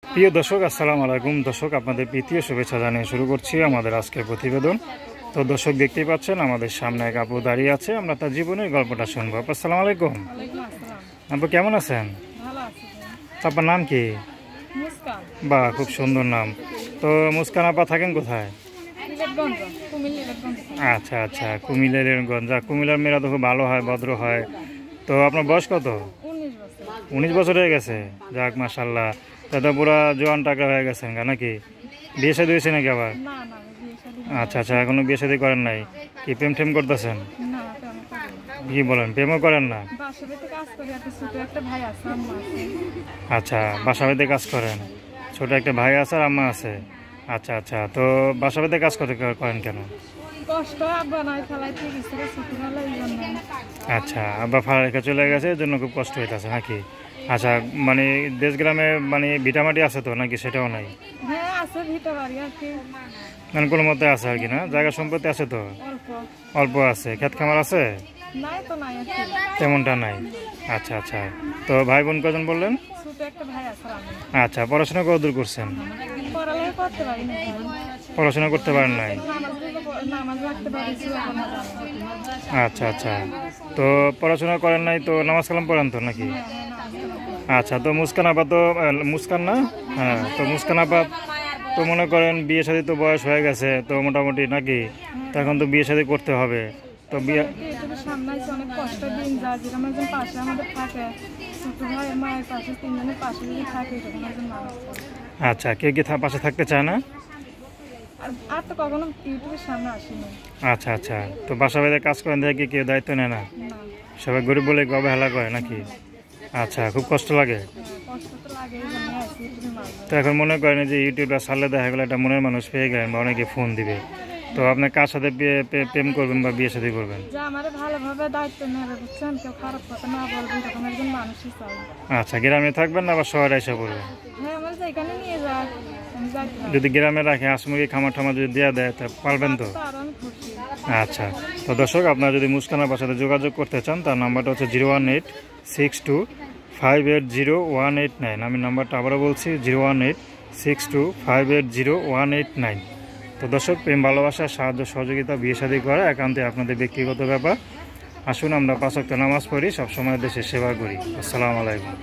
প্রিয় দর্শক, আসসালামু আলাইকুম। দর্শক, আপনাদের প্রীতীয় শুভেচ্ছা জানিয়ে শুরু করছি আমাদের আজকের প্রতিবেদন। তো দর্শক, দেখতেই পাচ্ছেন আমাদের সামনে এক আপু দাঁড়িয়ে আছে। আমরা তার জীবনের গল্পটা শুনবো। আপু, আসসালামু আলাইকুম। আপু, কেমন আছেন? আপনার নাম কি? বাহ, খুব সুন্দর নাম। তো মুস্কান আপা থাকেন কোথায়? আচ্ছা আচ্ছা, কুমিল্লার কুমিল্লার মেয়েরা তো খুব ভালো হয়, ভদ্র হয়। তো আপনার বয়স কত? 19 বছর হয়ে গেছে। যাক, মাশাল্লাহ। তো পুরা জোয়ান টাকা হয়ে গেছেন নাকি? বিয়ে শাদী হয়েছে নাকি আবার? আচ্ছা আচ্ছা, এখনো বিয়ে শাদী করেন নাই? কি প্রেম টেম করতেছেন? কি বলেন, প্রেমও করেন না? আচ্ছা, বাসা বাড়িতে কাজ করেন। ছোট একটা ভাই আছে আর আম্মা আছে। আচ্ছা আচ্ছা, তো বাসা বাড়িতে কাজ করেন কেন? আচ্ছা, আব্বা ফাড়া রেখে চলে গেছে, এর জন্য খুব কষ্ট হইতেছে নাকি? আচ্ছা, মানে দেশ গ্রামে মানে ভিটামাটি আছে তো নাকি সেটাও নাই? মানে কোনো মতে আছে আর কি, না জায়গা সম্পত্তি আছে তো? অল্প আছে। ক্ষেত খামার আছে? তেমনটা নাই। আচ্ছা আচ্ছা, তো ভাই বোন কজন বললেন? আচ্ছা, পড়াশোনা কত দূর করছেন? পড়াশোনা করতে পারেন নাই? আচ্ছা আচ্ছা, তো পড়াশোনা করেন নাই তো নামাজ কালাম পড়েন তো নাকি? আচ্ছা, তো মুস্কান আপা তো মুস্কান না? হ্যাঁ, তো মুস্কান আপা তো মনে করেন বিয়ে শাদী তো বয়স হয়ে গেছে তো মোটামুটি নাকি? তো এখন তো বিয়ে শাদী করতে হবে। তো বিয়ে আচ্ছা, কেউ কি পাশে থাকতে চায় না? আচ্ছা আচ্ছা, তো বাসা বাড়িতে কাজ করেন দেখে কেউ দায়িত্ব নেয় না? সবাই গরিব বলে অবহেলা করে নাকি? আচ্ছা, খুব কষ্ট লাগে। তো এখন মনে করেন যে ইউটিউবটা ছাড়লে দেখা গেলো একটা মনের মানুষ পেয়ে গেলেন বা অনেকে ফোন দিবে, তো আপনি কার সাথে প্রেম করবেন বা বিয়ে শাদী করবেন? আচ্ছা, গ্রামে থাকবেন না আবার শহরে এসে পড়বেন? যদি গ্রামে রাখে আসমুরগি খামার টামার যদি দেওয়া দেয় তা পারবেন তো? আচ্ছা, তো দর্শক, আপনারা যদি মুস্কান আপার সাথে যোগাযোগ করতে চান তার নাম্বারটা হচ্ছে 01862580189। আমি নাম্বারটা আবারও বলছি 01862580189। তো দর্শক, প্রেম ভালোবাসা সাহায্য সহযোগিতা বিয়ে শাদী করা একান্তই আপনাদের ব্যক্তিগত ব্যাপার। আসুন আমরা 5 ওয়াক্ত নামাজ পড়ি, সবসময় দেশের সেবা করি। আসসালামু আলাইকুম।